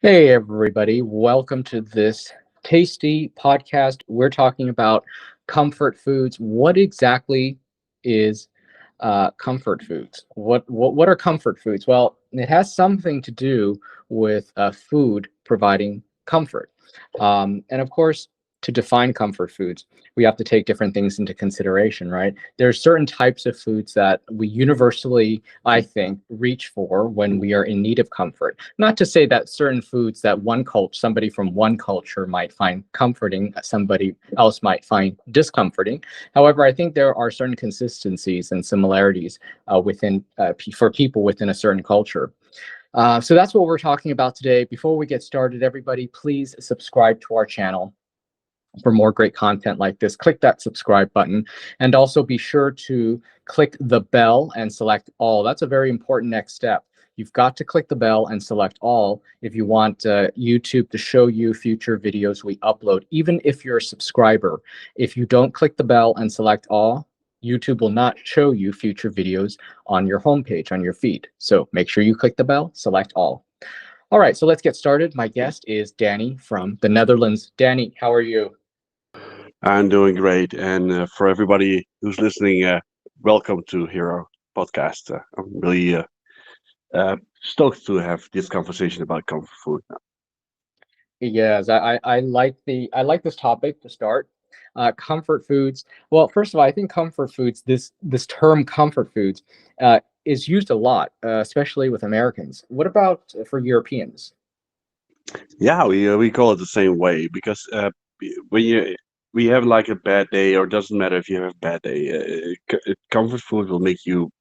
Hey, everybody. Welcome to this tasty podcast. We're talking about comfort foods. What exactly is comfort foods? What are comfort foods? Well, it has something to do with food providing comfort. And of course, to define comfort foods, we have to take different things into consideration, right? There are certain types of foods that we universally, I think, reach for when we are in need of comfort. Not to say that certain foods that somebody from one culture might find comforting, somebody else might find discomforting. However, I think there are certain consistencies and similarities for people within a certain culture. So that's what we're talking about today. Before we get started, everybody, please subscribe to our channel for more great content like this. Click that subscribe button and also be sure to click the bell and select all. That's a very important next step. You've got to click the bell and select all if you want YouTube to show you future videos we upload, even if you're a subscriber. If you don't click the bell and select all, YouTube will not show you future videos on your homepage, on your feed. So make sure you click the bell, select all. All right, so let's get started. My guest is Danny from the Netherlands. Danny, how are you? I'm doing great, and for everybody who's listening, welcome to Hero Podcast. I'm really stoked to have this conversation about comfort food. Yes, I like this topic to start. Comfort foods. Well, first of all, I think comfort foods. This term comfort foods is used a lot, especially with Americans. What about for Europeans? Yeah, we call it the same way because when you we have like a bad day, or it doesn't matter if you have a bad day, comfort food will make you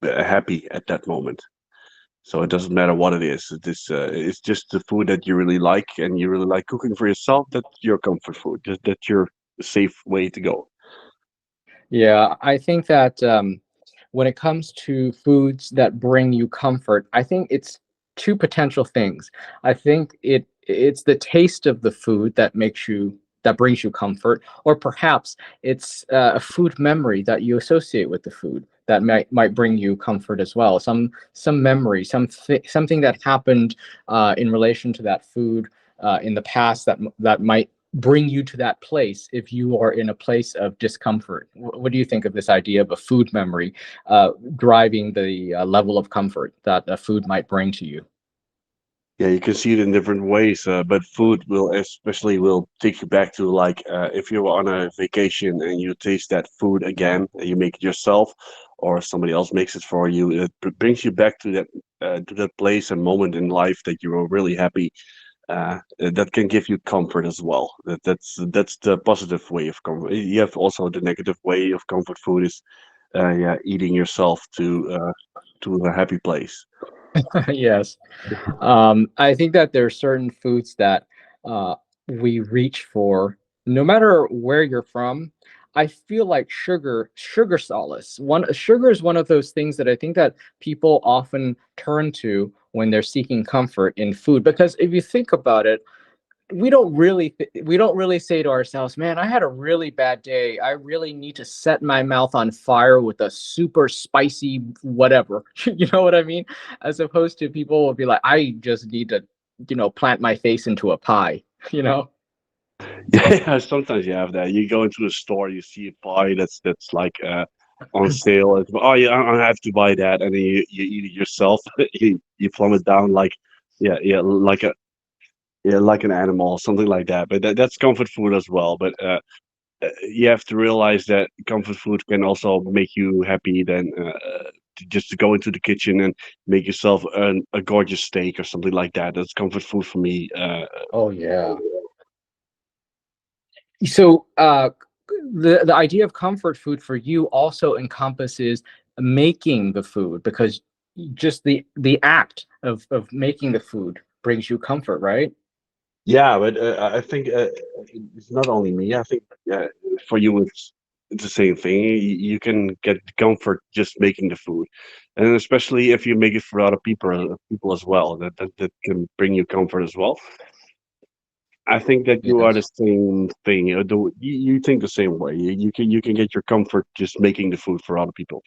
happy at that moment. So it doesn't matter what it is. It's just the food that you really like, and you really like cooking for yourself. That's your comfort food. That's your safe way to go. Yeah, I think that when it comes to foods that bring you comfort, I think it's two potential things. I think it's the taste of the food that brings you comfort, or perhaps it's a food memory that you associate with the food that might bring you comfort as well. Some memory, something that happened in relation to that food in the past that might bring you to that place if you are in a place of discomfort. What do you think of this idea of a food memory driving the level of comfort that a food might bring to you? Yeah, you can see it in different ways, but food will especially will take you back to like if you're on a vacation and you taste that food again, and you make it yourself, or somebody else makes it for you. It brings you back to that place and moment in life that you were really happy. That can give you comfort as well. That's the positive way of comfort. You have also the negative way of comfort food is yeah, eating yourself to a happy place. Yes. I think that there are certain foods that uh, we reach for, no matter where you're from. I feel like sugar solace. Sugar is one of those things that I think that people often turn to when they're seeking comfort in food. Because if you think about it, we don't really say to ourselves, man, I had a really bad day, I really need to set my mouth on fire with a super spicy whatever. You know what I mean? As opposed to people will be like, I just need to, plant my face into a pie. you know Yeah, sometimes you have that. You go into a store, you see a pie that's like on sale. Oh yeah, I have to buy that, and then you eat it yourself. You plumb it down like yeah like an animal, something like that. But that's comfort food as well. But you have to realize that comfort food can also make you happy. Then just to go into the kitchen and make yourself a gorgeous steak or something like that. That's comfort food for me. Oh yeah. So the idea of comfort food for you also encompasses making the food, because just the act of making the food brings you comfort, right? Yeah, but I think it's not only me. I think for you it's the same thing. You can get comfort just making the food, and especially if you make it for other people as well. That can bring you comfort as well. I think that you are the Yes. same thing. You think the same way. You can get your comfort just making the food for other people.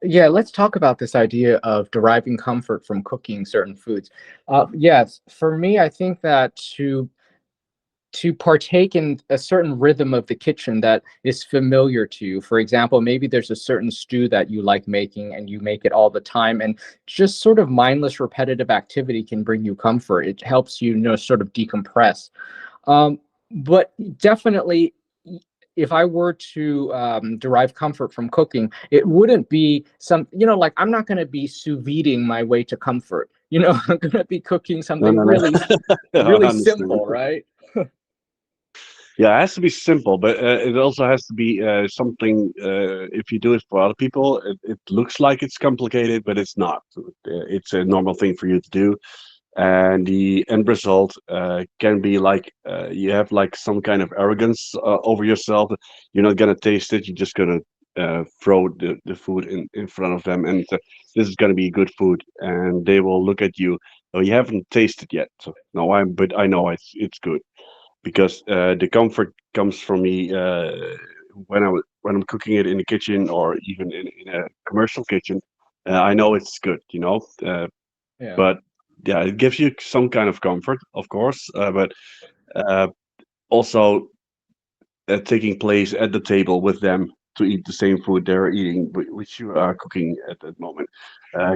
Yeah, let's talk about this idea of deriving comfort from cooking certain foods. Yes, for me, I think that to partake in a certain rhythm of the kitchen that is familiar to you. For example, maybe there's a certain stew that you like making and you make it all the time, and just sort of mindless, repetitive activity can bring you comfort. It helps you, sort of decompress. Um, but definitely, if I were to derive comfort from cooking, it wouldn't be like I'm not going to be sous videing my way to comfort. I'm going to be cooking No, something no, no. really, I really understand. simple, right? Yeah, it has to be simple, but it also has to be something. If you do it for other people, it looks like it's complicated, but it's not. It's a normal thing for you to do, and the end result can be like you have like some kind of arrogance over yourself. You're not gonna taste it. You're just gonna throw the food in front of them, and this is gonna be good food, and they will look at you. Oh, you haven't tasted yet. So no, but I know it's good because the comfort comes from me when I'm cooking it in the kitchen or even in a commercial kitchen. I know it's good, Yeah. but yeah, it gives you some kind of comfort, of course, but uh, also taking place at the table with them to eat the same food they're eating, which you are cooking at that moment,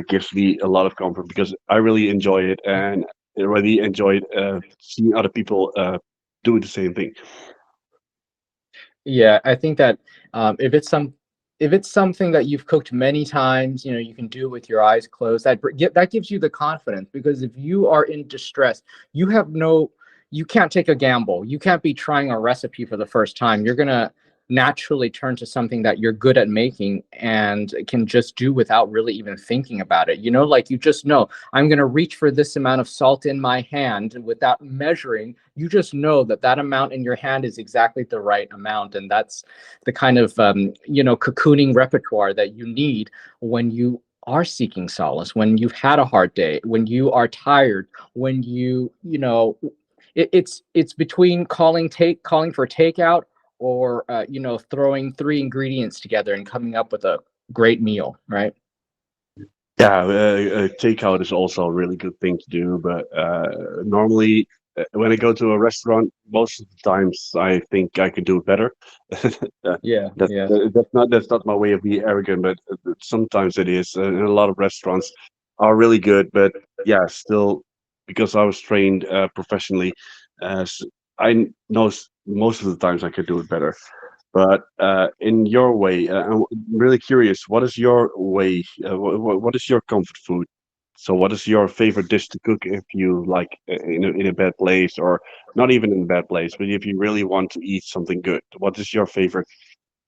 gives me a lot of comfort because I really enjoy it and I really enjoyed seeing other people do the same thing. Yeah, I think that if it's something that you've cooked many times, you can do it with your eyes closed. That gives you the confidence, because if you are in distress, you have no you can't take a gamble. You can't be trying a recipe for the first time. You're gonna naturally turn to something that you're good at making and can just do without really even thinking about it. Like you just know, I'm going to reach for this amount of salt in my hand without measuring. You just know that that amount in your hand is exactly the right amount. And that's the kind of, cocooning repertoire that you need when you are seeking solace, when you've had a hard day, when you are tired, when it's between calling for takeout or throwing three ingredients together and coming up with a great meal, right? Yeah, takeout is also a really good thing to do, but normally when I go to a restaurant, most of the times I think I could do it better. Uh, Yeah, yeah. that's not my way of being arrogant, but sometimes it is. And a lot of restaurants are really good, but yeah, still because I was trained professionally, I know most of the times I could do it better. But in your way, I'm really curious. What is your way? What is your comfort food? So, what is your favorite dish to cook if you like in a bad place, or not even in a bad place, but if you really want to eat something good? What is your favorite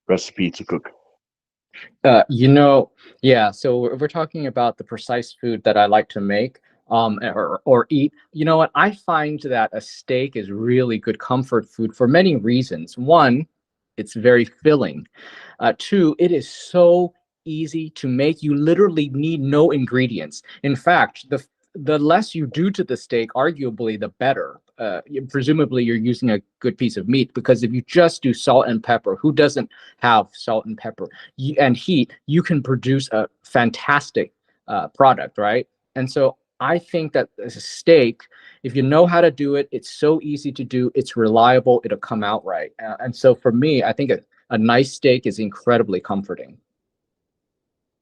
recipe to cook? Uh, you know, yeah. So we're talking about the precise food that I like to make, or eat. You know what? I find that a steak is really good comfort food for many reasons. One, it's very filling. Two, it is so easy to make. You literally need no ingredients. In fact, the less you do to the steak, arguably, the better. Presumably, you're using a good piece of meat, because if you just do salt and pepper, who doesn't have salt and pepper and heat, you can produce a fantastic product, right? And so I think that as a steak, if you know how to do it, it's so easy to do, it's reliable, it'll come out right. And so for me, I think a nice steak is incredibly comforting.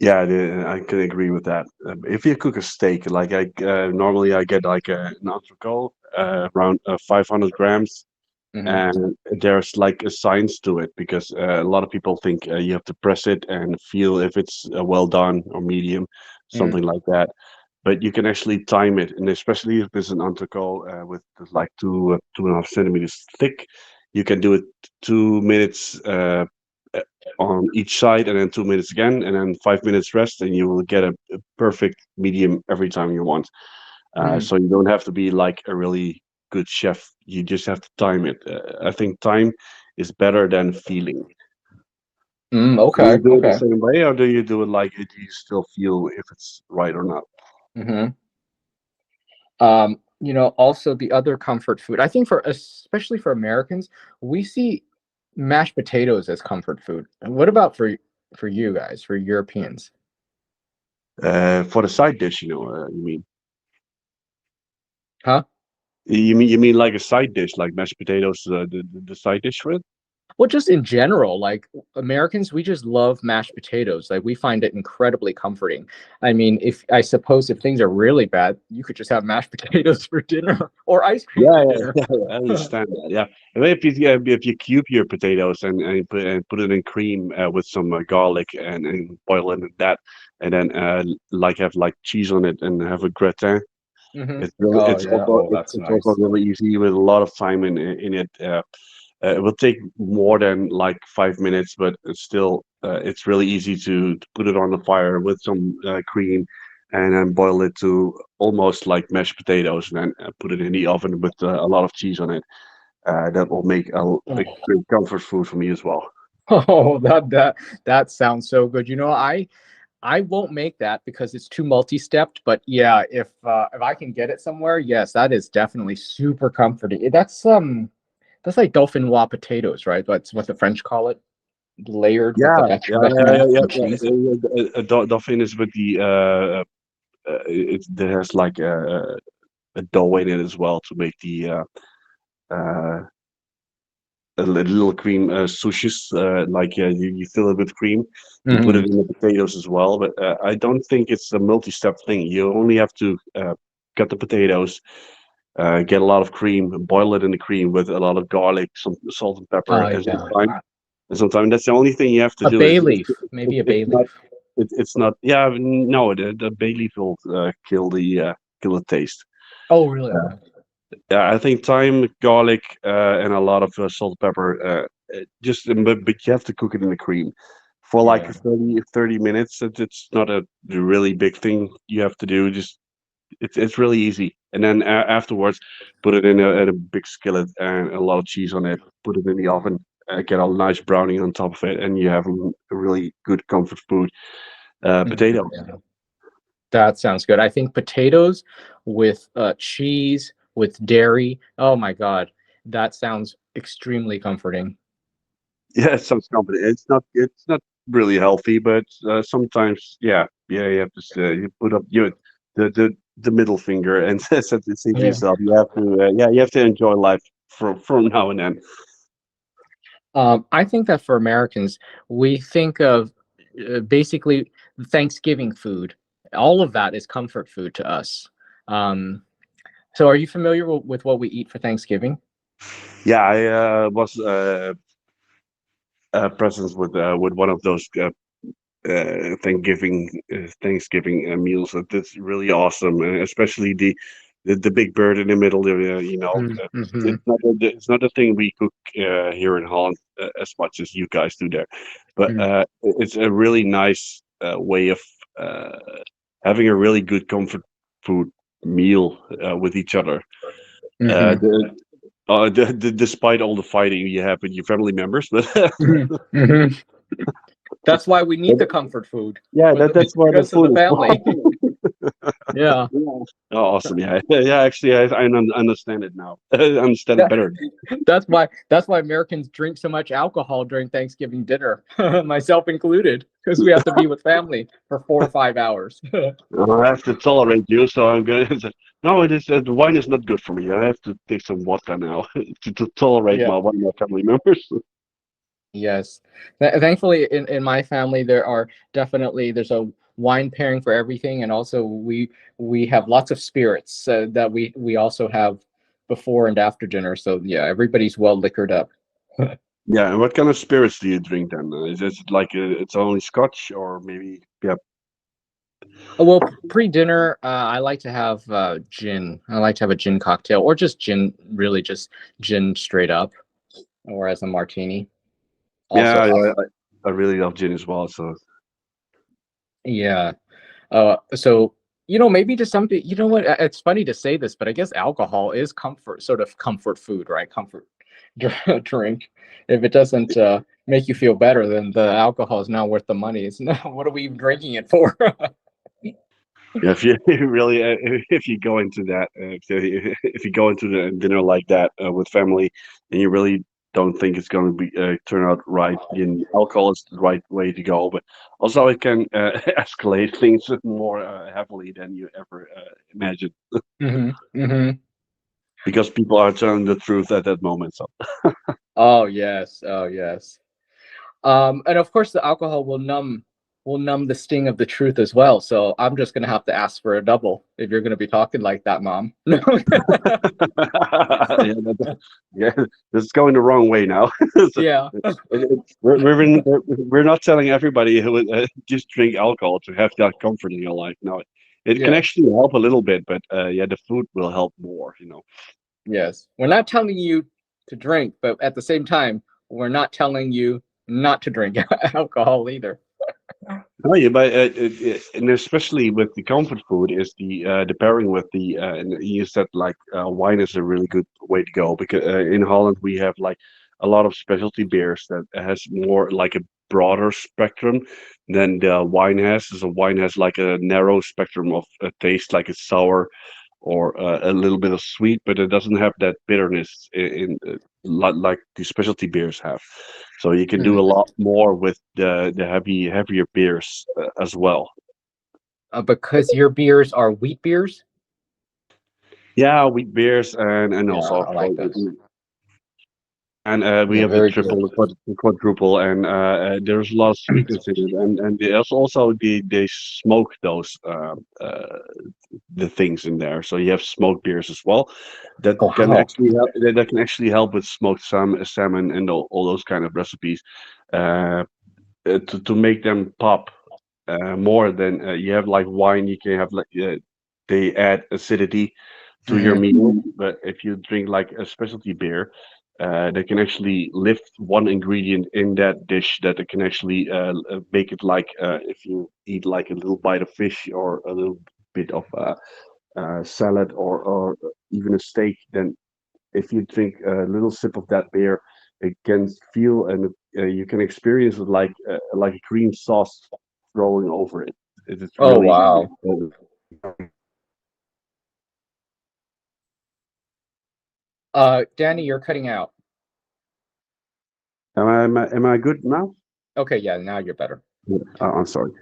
Yeah, I can agree with that. If you cook a steak, like normally I get like an entrecote around 500 grams, Hmm. and there's like a science to it because a lot of people think you have to press it and feel if it's well done or medium, Mm. something like that. But you can actually time it, and especially if it's an entrecote with like 2.5 centimeters thick, you can do it 2 minutes uh, on each side, and then 2 minutes again, and then 5 minutes rest, and you will get a perfect medium every time you want. Mm. So you don't have to be like a really good chef. You just have to time it. I think time is better than feeling. Mm, Do you okay, do it the okay. same way, or do you do it like do you still feel if it's right or not? Hmm. Also the other comfort food, I think, for especially for Americans, we see mashed potatoes as comfort food. And what about for you? for you guys, for Europeans? For the side dish, you mean? Huh? You mean like a side dish, like mashed potatoes, the side dish for it? Well, just in general, like Americans, we just love mashed potatoes. Like we find it incredibly comforting. I mean, if I suppose if things are really bad, you could just have mashed potatoes for dinner or ice cream Yeah, for yeah, dinner. yeah, I understand that. Yeah, and then if you cube your potatoes and put it in cream with some garlic and boil it in that, and then like have like cheese on it and have a gratin. Hmm. It's really Oh it's yeah. also Oh, it's, that's it's also nice. really easy with a lot of time in it. It will take more than like 5 minutes, but it's really easy to put it on the fire with some cream, and then boil it to almost like mashed potatoes, and then put it in the oven with a lot of cheese on it. That will make a Oh, great comfort food for me as well. oh, that sounds so good. I won't make that because it's too multi-stepped. But yeah, if I can get it somewhere, yes, that is definitely super comforting. That's like dauphinoise potatoes, right? That's what the French call it, layered with Yeah, the yeah, yeah, bechamel yeah, and yeah. cheese. Dolphin is with the there has like a dough in it as well to make the uh, little cream sushis. Like you fill it with cream. You put Hmm. it in the potatoes as well, but I don't think it's a multi-step thing. You only have to cut the potatoes, get a lot of cream, boil it in the cream with a lot of garlic, some salt and pepper, Oh and some yeah, thyme. And sometimes that's the only thing you have to a do. bay Is leaf, maybe a bay it's not leaf. it's not. Yeah, no, the bay leaf will kill the taste. Oh really? Okay. Yeah, I think thyme, garlic, and a lot of salt, pepper. But you have to cook it in the cream for like Yeah. 30 minutes. It's not a really big thing you have to do. Just it's really easy. And then afterwards, put it in a big skillet and a lot of cheese on it. Put it in the oven. Get a nice browning on top of it, and you have a really good comfort food. Mhm, Potato. yeah. That sounds good. I think potatoes with cheese, with dairy. Oh my God, that sounds extremely comforting. Yeah, it sounds complicated. It's not really healthy, but sometimes, yeah, you have to say, you put up the middle finger and say to Yeah. yourself, you have to enjoy life from now and then. I think that for Americans, we think of basically Thanksgiving food. All of that is comfort food to us. Um, so, are you familiar with what we eat for Thanksgiving? Yeah, I was present with one of those Thanksgiving meals. That's really awesome, especially the big bird in the middle. Mm-hmm. It's not a thing we cook here in Holland as much as you guys do there, but it's a really nice way of uh, having a really good comfort food meal with each other. Uh, Mm-hmm. the, Despite all the fighting you have with your family members, but Mm-hmm. That's why we need the comfort food yeah, for the that's why the rest of food the is family. fun. Yeah. Yeah. Oh, awesome. Yeah. Yeah. Actually, I understand it now. I understand it That, better. that's why Americans drink so much alcohol during Thanksgiving dinner, myself included, because we have to be with family for 4 or 5 hours. I have to tolerate you, so I'm going to. No, it is. The wine is not good for me. I have to take some vodka now to tolerate Yeah. my one of my family members. Yes. Thankfully, in my family, there's a wine pairing for everything, and also we have lots of spirits that we also have before and after dinner. So yeah, everybody's well liquored up. Yeah. And what kind of spirits do you drink then? Is it like it's only Scotch or maybe? Yeah. Well, pre-dinner, I like to have gin. I like to have a gin cocktail, or just gin, really just gin straight up, or as a martini. Also, Yeah. I really love gin as well. So yeah. So maybe just something. You know what? It's funny to say this, but I guess alcohol is comfort, sort of comfort food, right? Comfort drink. If it doesn't make you feel better, then the alcohol is not worth the money. It's not. What are we even drinking it for? yeah, if you really if you go into that if you go into the dinner like that with family and you really don't think it's going to be turn out right. Alcohol is the right way to go, but also it can escalate things more heavily than you ever imagined Hmm. Hmm. because people are telling the truth at that moment. So Oh yes. Oh yes. And of course, the alcohol will numb the sting of the truth as well. So I'm just gonna have to ask for a double if you're gonna be talking like that, Mom. No. yeah, yeah, this is going the wrong way now. So, Yeah. we're not telling everybody who just drink alcohol to have that comfort in your life. No, it can Yes. actually help a little bit, but yeah, the food will help more. Yes. We're not telling you to drink, but at the same time, we're not telling you not to drink alcohol either. Oh yeah, but and especially with the comfort food is the pairing with the and you said like wine is a really good way to go because in Holland we have like a lot of specialty beers that has more like a broader spectrum than the wine has. So wine has like a narrow spectrum of taste, like it's sour or a little bit of sweet, but it doesn't have that bitterness like the specialty beers have. So you can do a Mhm. lot more with the heavier beers as well. Because your beers are wheat beers. Yeah, wheat beers and Yeah, also of I like course those. and we They're have the very triple, good. the quadruple, and there's a lot of sweetness in it, and there's also they smoke those the things in there. So you have smoked beers as well that Oh can wow. actually help, that can actually help with smoked salmon and all those kind of recipes uh, to make them pop more than you have like wine. You can have like they add acidity to your Hmm. meal, but if you drink like a specialty beer. They can actually lift one ingredient in that dish that it can actually make it like if you eat like a little bite of fish or a little bit of salad or even a steak, then if you drink a little sip of that beer, it can feel and you can experience it like a cream sauce throwing over it. It is Oh really. wow. Danny, you're cutting out. Am I good now? Okay, yeah, now you're better. Yeah. I'm sorry.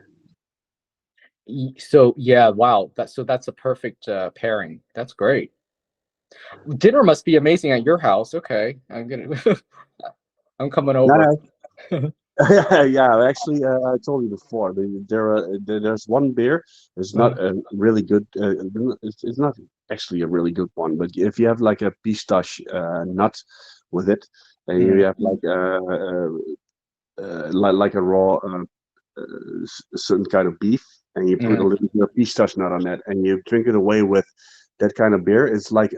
So yeah, wow. That's a perfect pairing. That's great. Dinner must be amazing at your house. Okay, I'm gonna I'm coming over. No, yeah, actually, I told you before. There's one beer. It's not a really good. It's not actually a really good one. But if you have like a pistache nut with it, and you Mhm. have like like a raw certain kind of beef, and you put a Mhm. little bit of pistache nut on that, and you drink it away with that kind of beer. It's like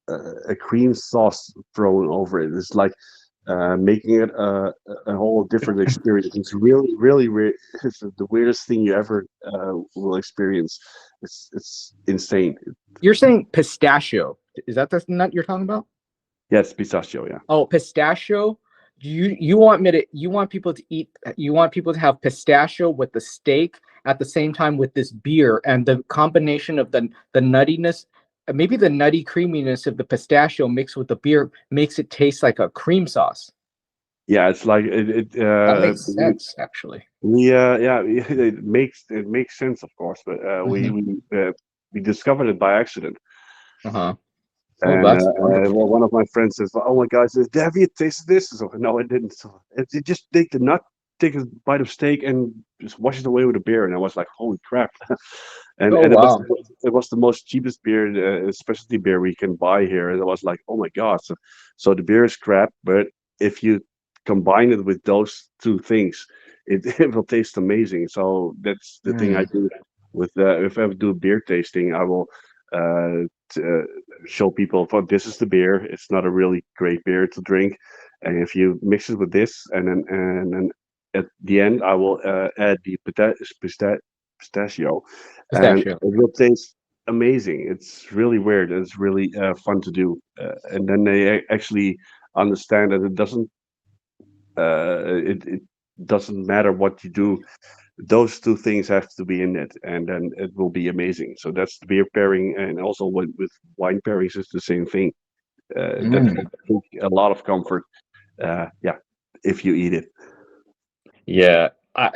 a cream sauce thrown over it. It's like making it a whole different experience. It's really, really weird. It's the weirdest thing you ever will experience. It's insane. You're saying pistachio. Is that the nut you're talking about? Yes, pistachio. Yeah, Oh, pistachio. You want me to you want people to eat you want people to have pistachio with the steak at the same time with this beer and the combination of the nuttiness, maybe the nutty creaminess of the pistachio mixed with the beer makes it taste like a cream sauce. yeah. It's like it. That makes sense, actually. Yeah, it makes sense, of course, but Hmm. we discovered it by accident. Uh-huh. Oh, And that's well, wonderful. one of my friends says, "Oh my God, says, have you tasted this?" So, no, I didn't. So, it just take the nut, take a bite of steak, and just wash it away with a beer. And I was like, "Holy crap!" and Oh and it was wow. it was the most cheapest beer, specialty beer we can buy here. And I was like, "Oh my God!" So the beer is crap, but if you combine it with those two things, it, it will taste amazing. So that's the thing I Mm. do with if I ever do beer tasting, I will. T- uh, Show people, "Oh, this is the beer. It's not a really great beer to drink, and if you mix it with this, and then at the end, I will add the pistachio, and it Pistachio. will taste amazing. It's really weird. It's really fun to do, and then they actually understand that it doesn't matter what you do, those two things have to be in it, and then it will be amazing. So that's the beer pairing, and also with wine pairings is the same thing. That Mm. will bring a lot of comfort. Yeah, if you eat it. Yeah,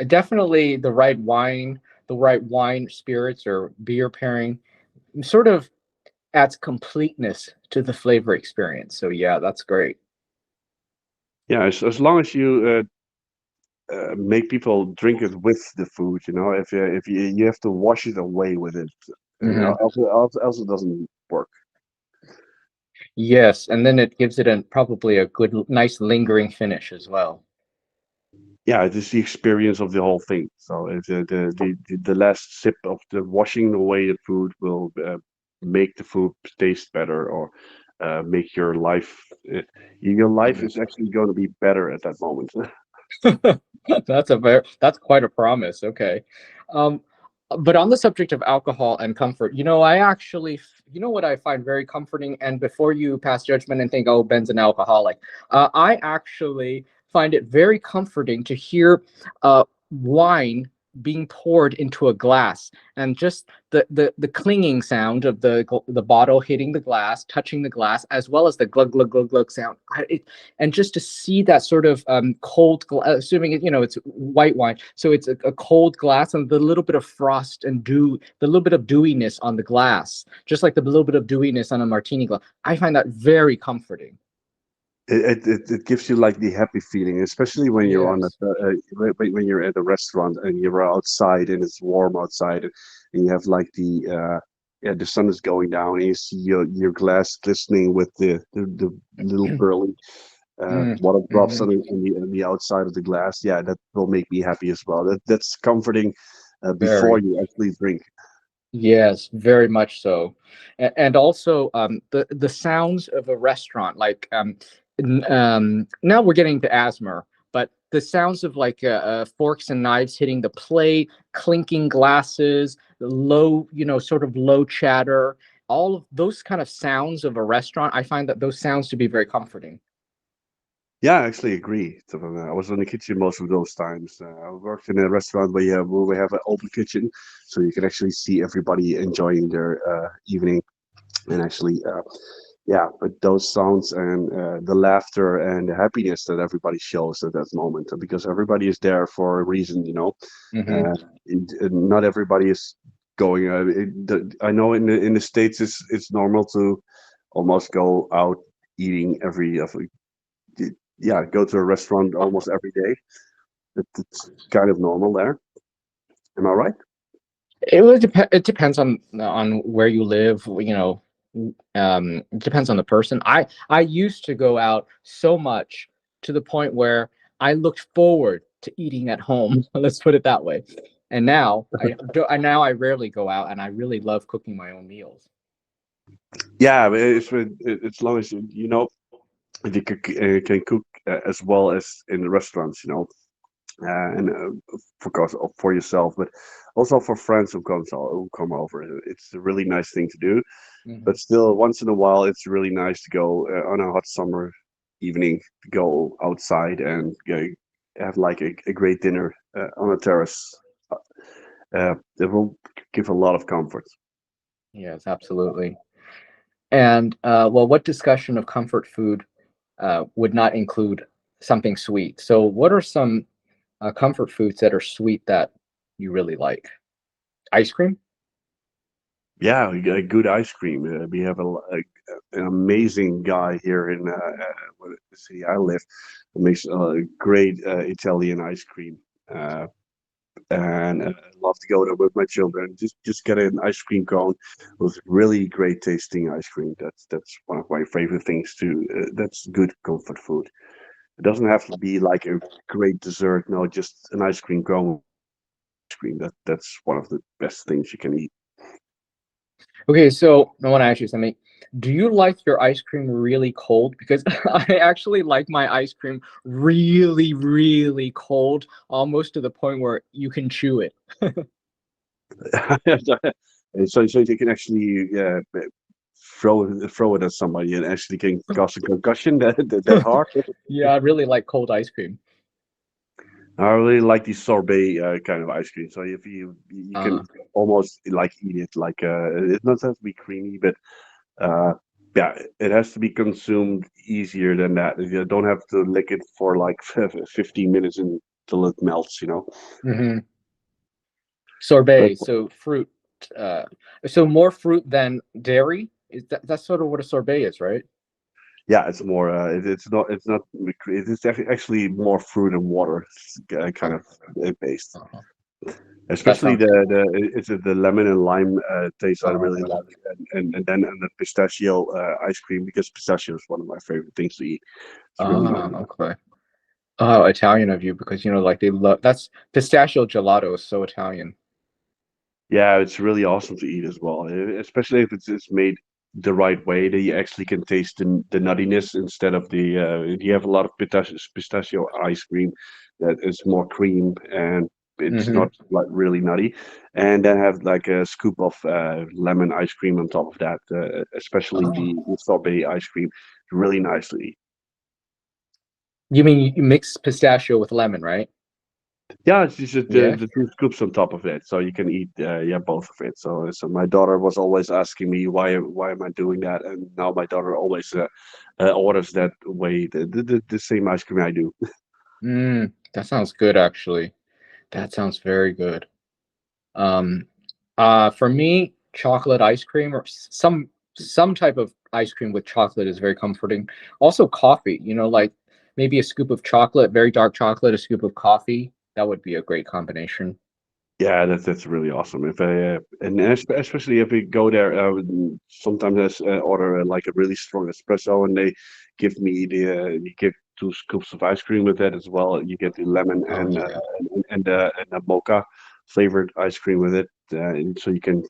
definitely the right wine, spirits, or beer pairing sort of adds completeness to the flavor experience. So yeah, that's great. Yeah, as long as you make people drink it with the food, if you have to wash it away with it, Hmm. else it doesn't work. Yes, and then it gives it probably a good, nice lingering finish as well. Yeah, it is the experience of the whole thing. So the last sip of the washing away the food will make the food taste better, or make uh, your life is actually going to be better at that moment. That's quite a promise. Okay. Um, but on the subject of alcohol and comfort, you know what I find very comforting, and before you pass judgment and think, oh, Ben's an alcoholic, I actually find it very comforting to hear wine being poured into a glass, and just the clinging sound of the bottle hitting the glass, touching the glass, as well as the glug glug glug glug sound. And just to see that sort of assuming it's white wine, so it's a cold glass, and the little bit of frost and dew, the little bit of dewiness on the glass, just like the little bit of dewiness on a martini glass. I find that very comforting. It gives you like the happy feeling, especially when you're on Yes. when you're at a restaurant and you're outside and it's warm outside, and you have like the sun is going down and you see your glass glistening with the little pearly Mm, water drops mhm. on the outside of the glass. Yeah, that will make me happy as well. That's comforting before Very. you actually drink. Yes, very much so. And also the sounds of a restaurant, like now we're getting to asthma, but the sounds of like forks and knives hitting the plate, clinking glasses, low, sort of low chatter, all of those kind of sounds of a restaurant, I find that those sounds to be very comforting. Yeah, I actually agree. So, I was in the kitchen most of those times. I worked in a restaurant where we have an open kitchen, so you can actually see everybody enjoying their evening. And actually, yeah, but those sounds and the laughter and the happiness that everybody shows at that moment, because everybody is there for a reason, Hmm. Uh, not everybody is going. I know in the States it's normal to almost go out eating yeah, go to a restaurant almost every day. It's kind of normal there. Am I right? It depends on where you live, it depends on the person. I used to go out so much to the point where I looked forward to eating at home. Let's put it that way. And now I rarely go out, and I really love cooking my own meals. Yeah, but it's long as if you can cook as well as in the restaurants, and of course for yourself, but also for friends who come over. It's a really nice thing to do. But Mhm. still, once in a while, it's really nice to go on a hot summer evening, to go outside and have like a great dinner on a terrace. It will give a lot of comfort. Yes, absolutely. And well, what discussion of comfort food would not include something sweet? So, what are some comfort foods that are sweet that you really like? Ice cream? Yeah, we got a good ice cream. We have an amazing guy here in the city I live, who makes great Italian ice cream. Uh, and I love to go there with my children. Just get an ice cream cone with really great tasting ice cream. That's one of my favorite things too. That's good comfort food. It doesn't have to be like a great dessert. No, just an ice cream cone. Ice cream. That's one of the best things you can eat. Okay, so I want to ask you something. Do you like your ice cream really cold? Because I actually like my ice cream really, really cold, almost to the point where you can chew it. And so you can actually throw it at somebody and actually can cause a concussion that hard. Yeah, I really like cold ice cream. I really like the sorbet kind of ice cream. So if you can Uh, almost like eat it like it doesn't have to be creamy, but uh, Yeah, it has to be consumed easier than that. You don't have to lick it for like 15 minutes until it melts, you know. Hmm. But Sorbet, so fruit. Uh, so more fruit than dairy. Is that's sort of what a sorbet is, right? yeah, it's more. It's not. It is actually more fruit and water kind Oh, of based. uh-huh. That Especially sounds good. it's the lemon and lime taste I really Oh, like, and the pistachio ice cream because pistachio is one of my favorite things to eat. It's really nice. okay. Oh, Italian of you because like they love that's pistachio gelato is so Italian. Yeah, it's really awesome to eat as well, especially if it's made the right way. That you actually can taste the nuttiness instead of the. You have a lot of pistachio ice cream that is more cream and it's Hmm. not like really nutty, and then have like a scoop of lemon ice cream on top of that. Especially Oh, the sorbet ice cream, really nice to eat. you mean you mix pistachio with lemon, right? Yeah, it's just Yeah. the two scoops on top of it, so you can eat yeah both of it. So my daughter was always asking me why am I doing that, and now my daughter always orders that way the same ice cream I do. That sounds good, actually. That sounds very good. Um, for me, chocolate ice cream or some type of ice cream with chocolate is very comforting. Also, coffee. Like maybe a scoop of chocolate, very dark chocolate, a scoop of coffee. That would be a great combination. Yeah, that's really awesome. If I especially if we go there, sometimes I order like a really strong espresso, and they give me you get two scoops of ice cream with that as well. You get the lemon Oh yeah. and the mocha flavored ice cream with it, and so you can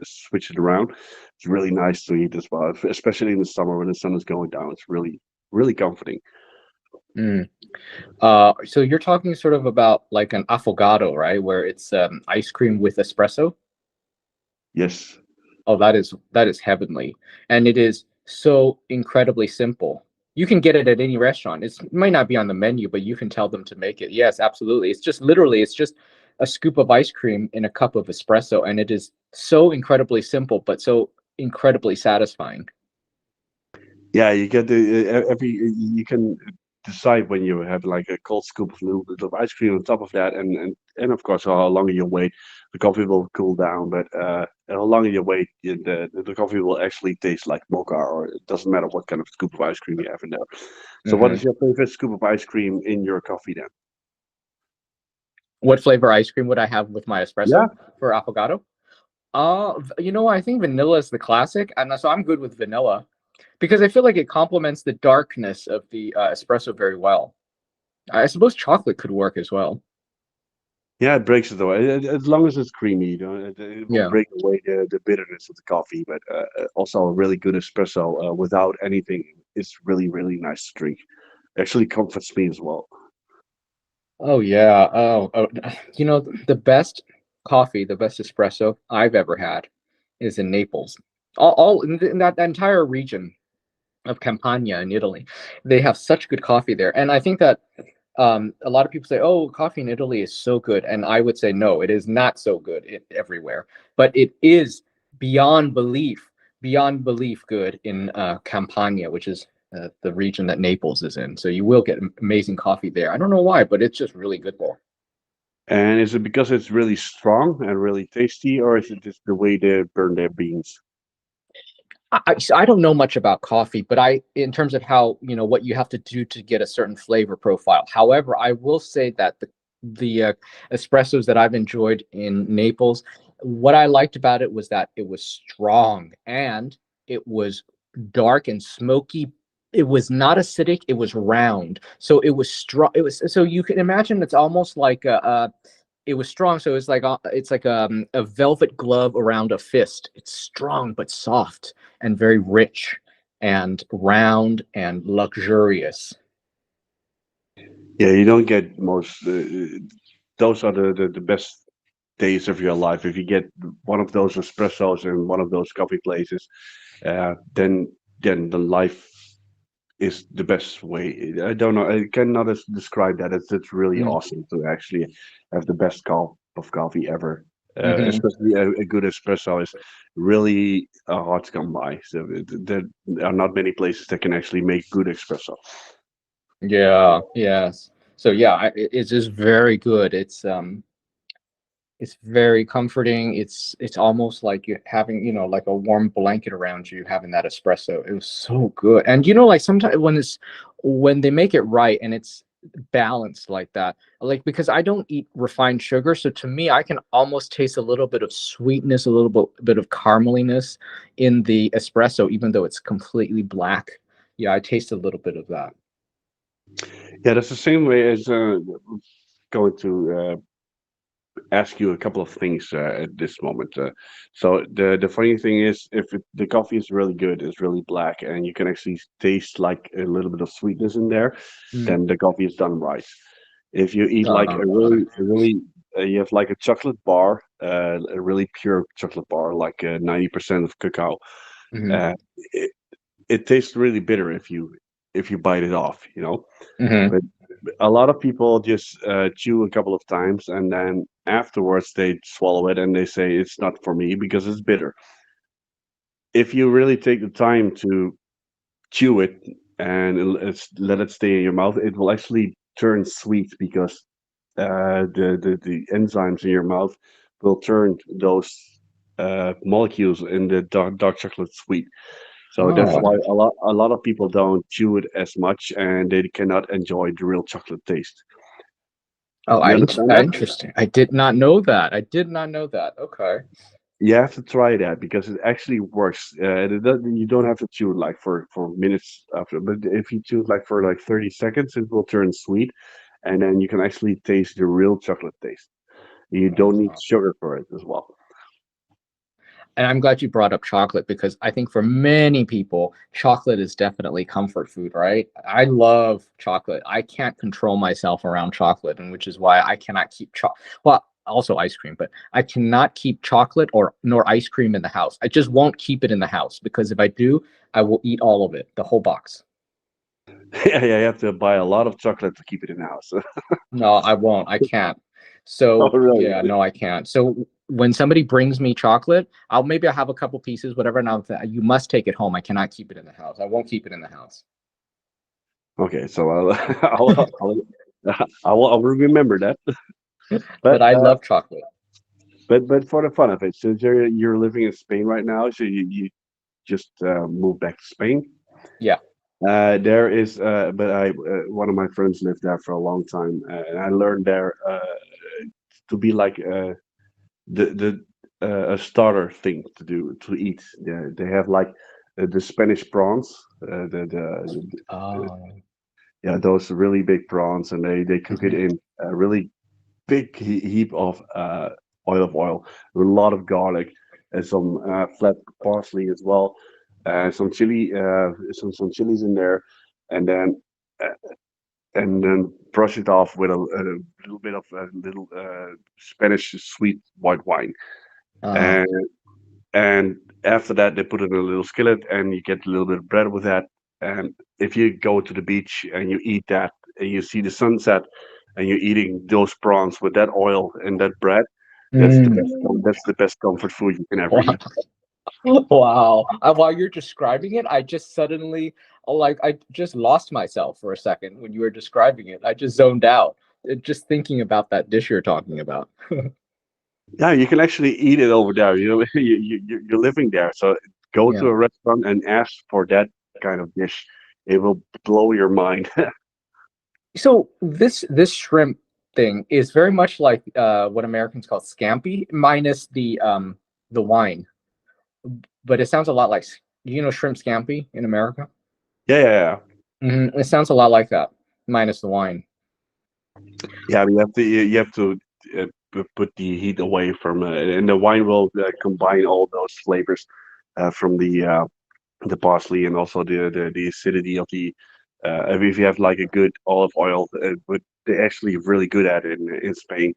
switch it around. It's really nice to eat as well, especially in the summer when the sun is going down. It's really comforting. Mm. So you're talking sort of about like an affogato, right? Where it's ice cream with espresso. Yes. Oh, that is heavenly, and it is so incredibly simple. You can get it at any restaurant. It might not be on the menu, but you can tell them to make it. Yes, absolutely. It's just literally, it's just a scoop of ice cream in a cup of espresso, and it is so incredibly simple, but so incredibly satisfying. Yeah, you get the every you can decide when you have like a cold scoop of a little bit of ice cream on top of that, and of course how longer you wait, the coffee will cool down. But how longer you wait, the coffee will actually taste like mocha, or it doesn't matter what kind of scoop of ice cream you have in there. So, what Hmm. is your favorite scoop of ice cream in your coffee then? What flavor ice cream would I have with my Yeah, espresso for affogato? I think vanilla is the classic, and so I'm good with vanilla because I feel like it complements the darkness of the espresso very well. I suppose chocolate could work as well. yeah, it breaks it away as long as it's creamy. It won't Yeah. break away the bitterness of the coffee. But also a really good espresso without anything is really nice to drink. Actually comforts me as well. Oh yeah. Oh, the best coffee, the best espresso I've ever had is in Naples. All in that entire region of Campania in Italy, they have such good coffee there, and I think that a lot of people say, "Oh, coffee in Italy is so good," and I would say, no, it is not so good everywhere, but it is beyond belief, beyond belief good in Campania, which is the region that Naples is in. So you will get amazing coffee there. I don't know why, but it's just really good there. And is it because it's really strong and really tasty, or is it just the way they burn their beans? I don't know much about coffee, but in terms of how, what you have to do to get a certain flavor profile. However, I will say that the espressos that I've enjoyed in Naples, what I liked about it was that it was strong and it was dark and smoky. It was not acidic, it was round. So it was strong. So you can imagine it's almost like it was strong, so it's like a velvet glove around a fist. It's strong but soft and very rich and round and luxurious. Yeah, you don't get most. Those are the best days of your life. If you get one of those espressos in one of those coffee places, then the life is the best way. I don't know. I cannot describe that. It's really Mm. awesome to actually have the best cup of coffee ever. Hmm. Especially a good espresso is really hard to come by. So there are not many places that can actually make good espresso. Yeah. Yes. So yeah, it's just very good. It's very comforting. It's almost like you having, like a warm blanket around you having that espresso. It was so good. And like sometimes when they make it right and it's balanced like that, like because I don't eat refined sugar, so to me I can almost taste a little bit of sweetness, a little bit of carameliness in the espresso, even though it's completely black. Yeah, I taste a little bit of that. Yeah, that's the same way as going to ask you a couple of things at this moment. So the funny thing is, if the coffee is really good, it's really black, and you can actually taste like a little bit of sweetness in there, Mm. then the coffee is done right. If you eat like Okay. you have like a chocolate bar, a really pure chocolate bar, like 90% of cacao, Hmm. uh, it, it tastes really bitter if you bite it off, you know. Hmm. But a lot of people just chew a couple of times and then afterwards they swallow it and they say it's not for me because it's bitter. If you really take the time to chew it and let it stay in your mouth, it will actually turn sweet because the enzymes in your mouth will turn those molecules in the dark chocolate sweet. So that's Oh. why a lot of people don't chew it as much and they cannot enjoy the real chocolate taste. Oh, You understand that? interesting. I did not know that. I did not know that. Okay. You have to try that because it actually works. You don't have to chew it like for minutes after, but if you chew it like for like 30 seconds, it will turn sweet, and then you can actually taste the real chocolate taste. You don't need Uh, sugar for it as well. and I'm glad you brought up chocolate because I think for many people, chocolate is definitely comfort food, right? I love chocolate. I can't control myself around chocolate, and which is why I cannot keep well, also ice cream, but I cannot keep chocolate or nor ice cream in the house. I just won't keep it in the house because if I do, I will eat all of it, the whole box. Yeah, yeah, you have to buy a lot of chocolate to keep it in the house. No, I won't. I can't. Oh, So really? yeah, no, I can't. So when somebody brings me chocolate, I'll have a couple pieces, whatever. And you must take it home. I cannot keep it in the house. I won't keep it in the house. Okay, so I'll remember that. But But I love chocolate. but for the fun of it, since you're living in Spain right now, so you just moved back to Spain. Yeah. There is, but I one of my friends lived there for a long time, and I learned there to be like the a starter thing to do to eat. They have like the Spanish prawns, Oh. yeah, those really big prawns, and they cook it Hmm. in a really big heap of olive oil, with a lot of garlic, and some flat parsley as well, some chili, some chilies in there, and then uh, and then brush it off with a little bit of a little Spanish sweet white wine, Uh, and and after that they put it in a little skillet, and you get a little bit of bread with that. And if you go to the beach and you eat that, and you see the sunset, and you're eating those prawns with that oil and that bread, mm. that's the best comfort food you can ever Wow. eat. Wow. While you're describing it, I just suddenly, like, I just lost myself for a second when you were describing it. I just zoned out, just thinking about that dish you're talking about. Yeah, you can actually eat it over there. You know, you're living there, so go to Yeah. a restaurant and ask for that kind of dish. It will blow your mind. So this shrimp thing is very much like what Americans call scampi, minus the wine. But it sounds a lot like, shrimp scampi in America? Yeah, yeah, yeah. It sounds a lot like that, minus the wine. Yeah, you have to put the heat away from, and the wine will combine all those flavors from the parsley and also the acidity of the. If you have like a good olive oil, but they're actually really good at it in Spain.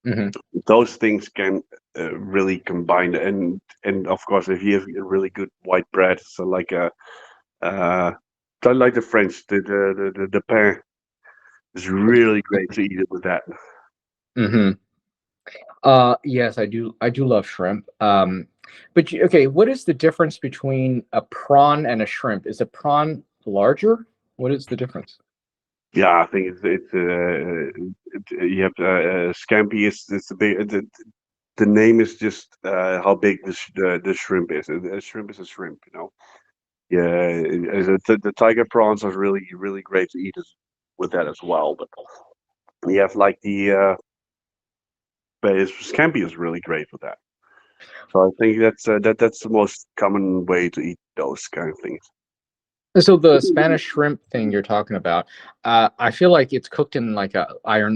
Hmm. Those things can really combine, and of course, if you have a really good white bread, so like a uh, like the French, the pain is really great to eat it with that. Hmm. Yes, I do love shrimp. But okay, what is the difference between a prawn and a shrimp? Is a prawn larger? What is the difference? Yeah, I think you have scampi is the big the name is just how big the shrimp is. A shrimp is a shrimp, you know. Yeah, the tiger prawns are really great to eat with that as well. But you have like but scampi is really great with that. So I think that's the most common way to eat those kind of things. So the Spanish shrimp thing you're talking about, I feel like it's cooked in like a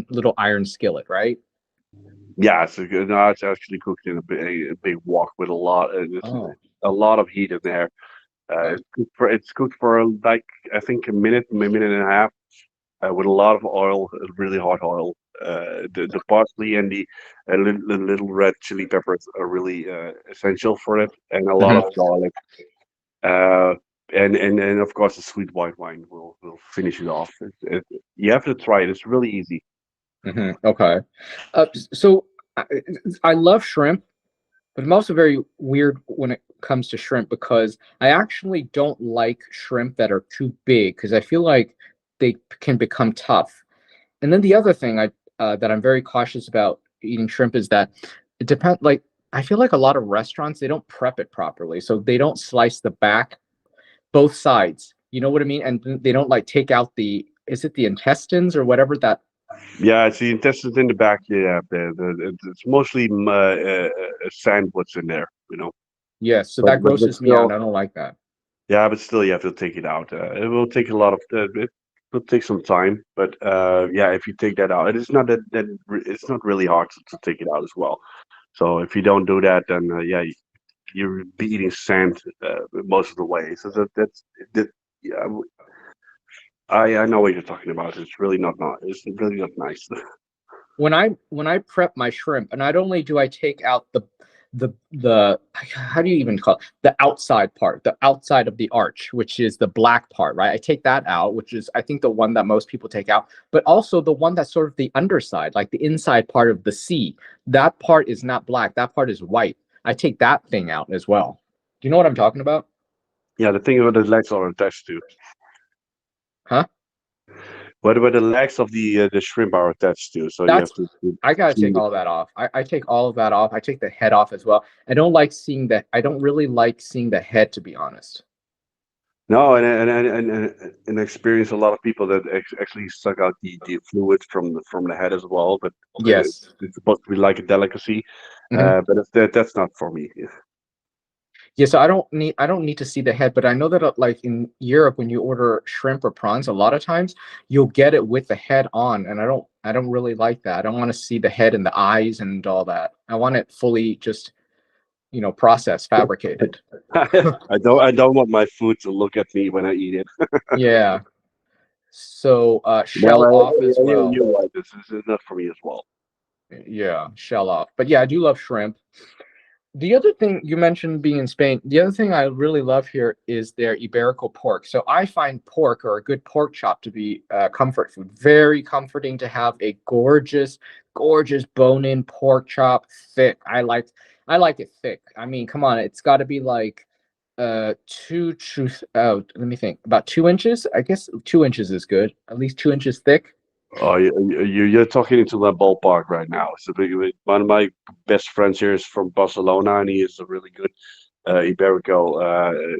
little iron skillet, right? Yeah, it's a good. No, it's actually cooked in a big wok with Oh, a lot of heat in there. okay. It's cooked for like I think a minute, maybe a minute and a half, with a lot of oil, really hot oil. The parsley and the little red chili peppers are really essential for it, and a lot of Hmm. garlic. Uh, and of course the sweet white wine will finish it off. You have to try it. It's really easy. Hmm. Okay. So I, I love shrimp, but I'm also very weird when it comes to shrimp because I actually don't like shrimp that are too big because I feel like they can become tough. And then the other thing that I'm very cautious about eating shrimp is that it depends. Like I feel like a lot of restaurants they don't prep it properly, so they don't slice the back both sides. You know what I mean? And they don't like take out the is it the intestines or whatever that. Yeah, it's the intestines in the back. Yeah, it's mostly sand what's in there, you know. Yes, so that But grosses me out. still, I don't like that. yeah, but still, you have to take it out. It will take a lot of it will take some time, but yeah, if you take that out, it is not it's not really hard to take it out as well. So if you don't do that, then yeah, you'll be eating sand most of the way. So that yeah, I know what you're talking about. It's really not nice. It's really not nice. When I prep my shrimp, and not only do I take out the how do you even call it the outside part, the outside of the arch, which is the black part, right? I take that out, which is I think the one that most people take out, but also the one that's sort of the underside, like the inside part of the C. That part is not black. That part is white. I take that thing out as well. Do you know what I'm talking about? Yeah, the thing about the legs are attached to. Huh? Where the legs of the shrimp are attached to, so you have That's to I gotta take clean it. all that off. I take all of that off. I take the head off as well. I don't like seeing that. I don't really like seeing the head, to be honest. No, and experience a lot of people that actually suck out the fluid from the head as well, but Yes. it's supposed to be like a delicacy, Hmm. but that's not for me. Yeah. So I don't need to see the head, but I know that like in Europe, when you order shrimp or prawns, a lot of times you'll get it with the head on, and I don't really like that. I don't want to see the head and the eyes and all that. I want it fully just processed, fabricated. I don't want my food to look at me when I eat it. Yeah. So No, shell off as well. you're right. This is not for me as well. Yeah, shell off. But yeah, I do love shrimp. The other thing you mentioned being in Spain, the other thing I really love here is their Iberico pork. So I find pork or a good pork chop to be comfort food. Very comforting to have a gorgeous, gorgeous bone-in pork chop, thick. I like it thick. I mean, come on, it's got to be like let me think, about 2 inches. I guess 2 inches is good. At least 2 inches thick. Oh, you're talking into my ballpark right now. It's a big, one of my best friends here is from Barcelona, and he is a really good Iberico.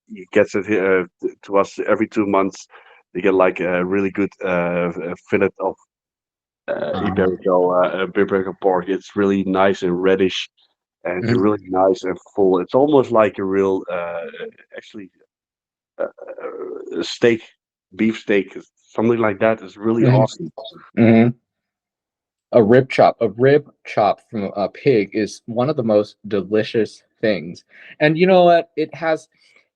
He gets it here to us every 2 months. You get like a really good fillet of Um, Iberico pork. It's really nice and reddish, and mhm. really nice and full. It's almost like a real, actually, steak, beef steak, something like that. Is really Mhm. awesome. Mhm. A rib chop from a pig is one of the most delicious things. And you know what? It has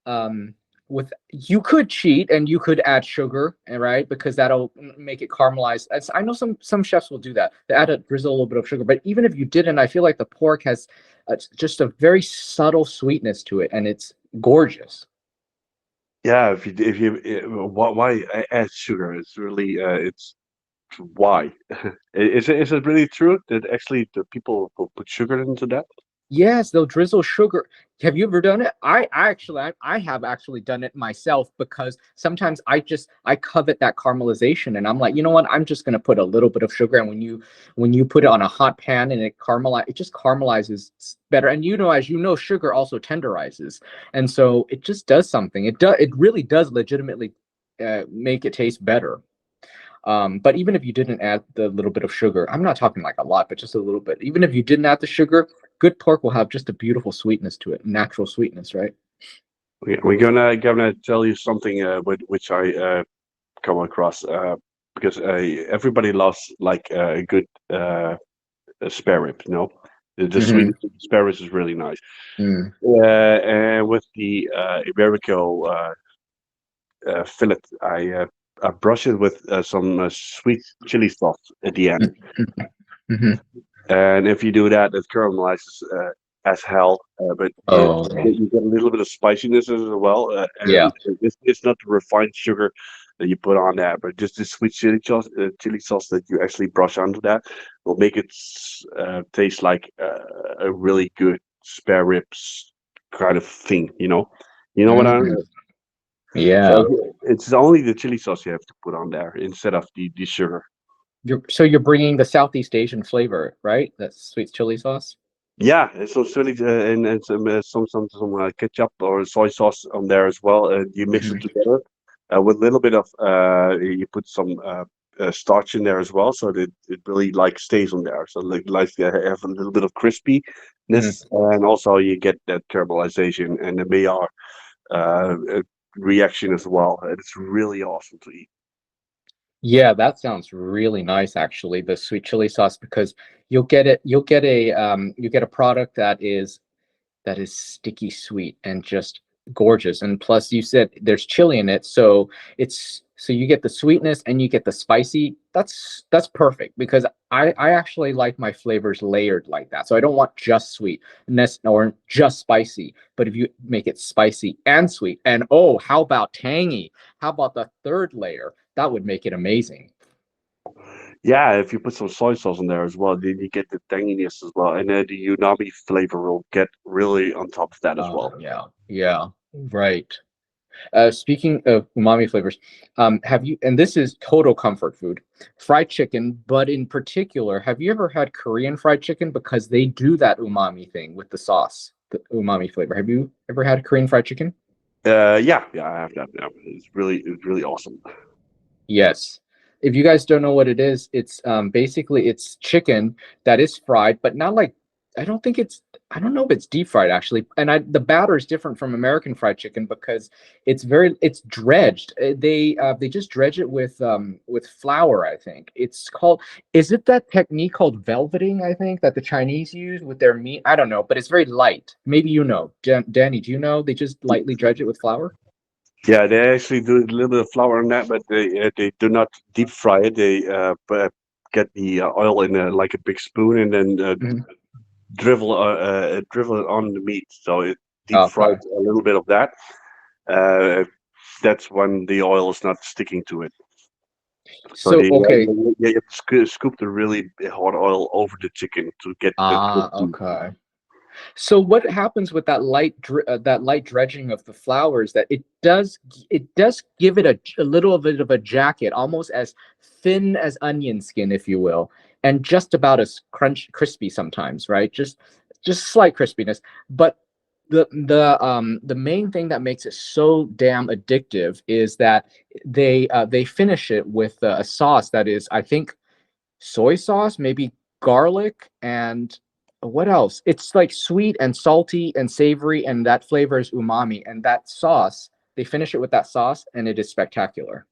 um with you could cheat and you could add sugar, right? Because that'll make it caramelized. I know some chefs will do that. They add a drizzle a little bit of sugar, but even if you didn't, I feel like the pork has just a very subtle sweetness to it, and it's gorgeous. Yeah, if you why add sugar? It's really why? Is it really true that actually the people will put sugar into that? Yes, they'll drizzle sugar. Have you ever done it? I have actually done it myself because sometimes I covet that caramelization and I'm like, you know what? I'm just gonna put a little bit of sugar and when you put it on a hot pan and it just caramelizes better. And as you know, sugar also tenderizes. And so it just does something. It really does legitimately make it taste better. But even if you didn't add the little bit of sugar, I'm not talking like a lot, but just a little bit. Even if you didn't add the sugar, good pork will have just a beautiful sweetness to it, natural sweetness, right? We're gonna tell you something which I come across because everybody loves like a good spare rib. You know, the Mm-hmm. sweetness of the spare ribs is really nice. Mm. And with the Iberico fillet, I brush it with some sweet chili sauce at the end. Mm-hmm. And if you do that, it caramelizes as hell, but Oh, you get a little bit of spiciness as well. yeah. And it's not the refined sugar that you put on that, but just the sweet chili sauce that you actually brush onto that will make it taste like a really good spare ribs kind of thing. You know what I Mm. mean? So Yeah. it's only the chili sauce you have to put on there instead of the sugar. So you're bringing the Southeast Asian flavor, right? That sweet chili sauce. Yeah, and some chili and some ketchup or soy sauce on there as well. You mix it Hmm. together with a little bit of you put some starch in there as well, so that it really like stays on there. So like have a little bit of Mm. crispiness, and also you get that caramelization and the Maillard reaction as well. And it's really awesome to eat. Yeah, that sounds really nice, actually, the sweet chili sauce, because you get a product that is sticky sweet and just gorgeous. And plus, you said there's chili in it, so you get the sweetness and you get the spicy. That's perfect because I actually like my flavors layered like that. So I don't want just sweet or just spicy, but if you make it spicy and sweet, and oh, how about tangy? How about the third layer? That would make it amazing. Yeah, if you put some soy sauce in there as well, then you get the tanginess as well, and then the unami flavor will get really on top of that as well. Yeah, yeah, right. Speaking of umami flavors, have you, and this is total comfort food, fried chicken, but in particular, have you ever had Korean fried chicken? Because they do that umami thing with the sauce, the umami flavor. Have you ever had Korean fried chicken? Yeah, I have that. Yeah. It's really awesome. Yes. If you guys don't know what it is, it's basically it's chicken that is fried, but not like I don't think it's I don't know if it's deep fried actually. And the batter is different from American fried chicken because it's dredged. They just dredge it with flour, I think. It's called is it that technique called velveting, I think, that the Chinese use with their meat? I don't know, but it's very light. Maybe you know. Danny, do you know they just lightly dredge it with flour? Yeah, they actually do a little bit of flour on that, but they do not deep fry it. They get the oil in like a big spoon and then Mhm. drivel it on the meat. So it deep fries Okay. a little bit of that. Uh, that's when the oil is not sticking to it. So So okay. you have to scoop the really hot oil over the chicken to get the Ah, crispy. okay. So what happens with that light dredging of the flowers that it does give it a little bit of a jacket, almost as thin as onion skin, if you will, and just about as crispy sometimes, right? Just slight crispiness. But the main thing that makes it so damn addictive is that they finish it with a sauce that is, I think, soy sauce, maybe garlic, and what else? It's like sweet and salty and savory, and that flavor is umami. And that sauce, they finish it with that sauce, and it is spectacular.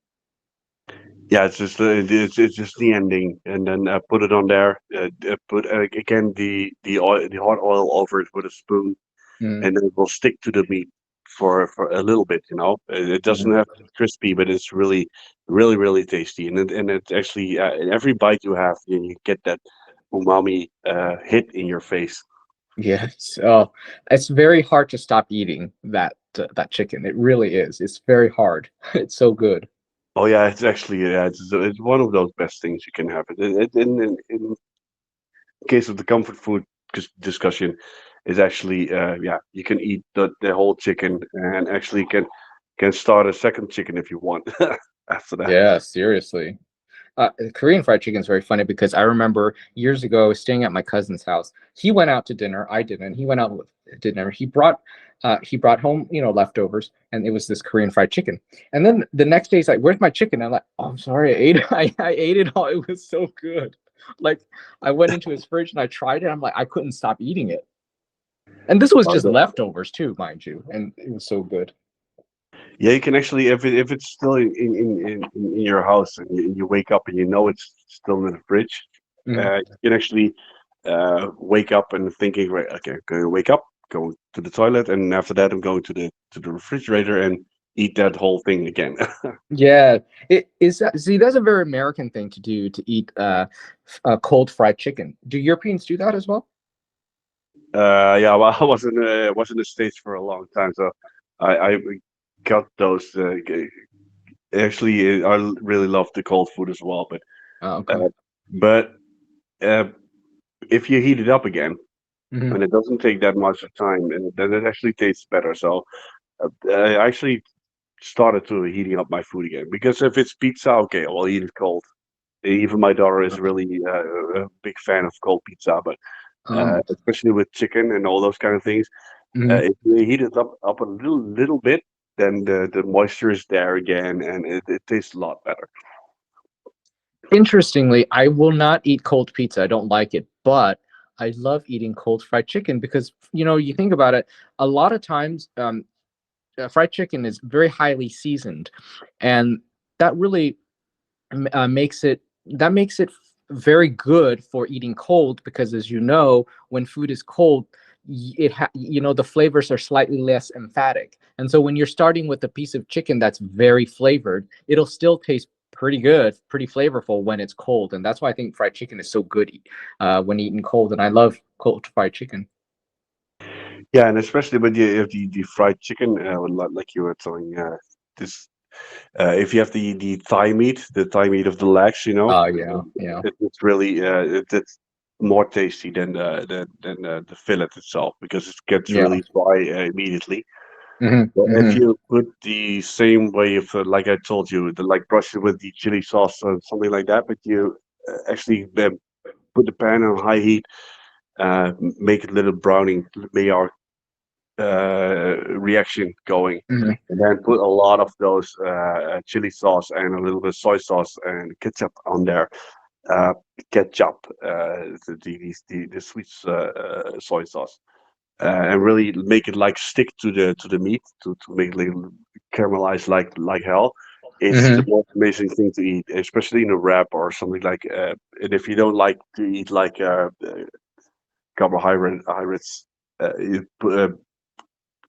Yeah, it's just the ending, and then put it on there. Put again the hot oil over it with a spoon, Mm, and then it will stick to the meat for a little bit. It doesn't mm. have to be crispy, but it's really tasty, and it's actually in every bite you have, you get that umami hit in your face. Yes. Oh, it's very hard to stop eating that chicken. It really is. It's very hard. It's so good. Oh yeah, it's actually it's one of those best things you can have. In case of the comfort food discussion, is actually yeah, you can eat the whole chicken and actually can start a second chicken if you want after that. Yeah, seriously. Korean fried chicken is very funny because I remember years ago I was staying at my cousin's house. He went out to dinner. I didn't. He went out with dinner. He brought home, leftovers, and it was this Korean fried chicken. And then the next day he's like, "Where's my chicken?" I'm like, "Oh, I'm sorry, I ate it. I ate it all. It was so good." Like I went into his fridge and I tried it. I'm like, I couldn't stop eating it. And this was Uh, just leftovers too, mind you. And it was so good. Yeah, you can actually if it's still in your house and you wake up and you know it's still in the fridge, Mhm. you can actually wake up and thinking, right, okay, I'm going to wake up, go to the toilet, and after that I'm going to the refrigerator and eat that whole thing again. Yeah, it is. See, that's a very American thing to do, to eat cold fried chicken. Do Europeans do that as well? Yeah, well, I was in the States for a long time, so I got those. Actually, I really love the cold food as well, Oh, okay. uh, but uh, if you heat it up again, Hmm. and it doesn't take that much time, and then it actually tastes better. So I actually started to heating up my food again because if it's pizza, okay, I'll eat it cold. Even my daughter is really a big fan of cold pizza, but Oh. especially with chicken and all those kind of things, Hmm. if you heat it up a little bit, then the moisture is there again, and it tastes a lot better. Interestingly, I will not eat cold pizza. I don't like it, but I love eating cold fried chicken because you think about it. A lot of times, fried chicken is very highly seasoned, and that really makes it very good for eating cold because, as you know, when food is cold, the flavors are slightly less emphatic, and so when you're starting with a piece of chicken that's very flavored, it'll still taste pretty good, pretty flavorful when it's cold, and that's why I think fried chicken is so good when eaten cold, and I love cold fried chicken. Yeah, and especially with the fried chicken, like you were telling, this if you have the thigh meat of the legs, Oh yeah, yeah. it's really it's more tasty than the fillet itself because it gets Yeah. really dry immediately. Hmm. But if Hmm. you put the same way of like I told you, like brush it with the chili sauce or something like that, but you actually put the pan on high heat, make it a little browning, maillard reaction going, Hmm. and then put a lot of those chili sauce and a little bit of soy sauce and ketchup on there. Uh, Ketchup, the sweet soy sauce, and really make it like stick to the meat to make it like caramelize like hell. It's the Hmm. most amazing thing to eat, especially in a wrap or something like. And if you don't like to eat like carbohydrates, you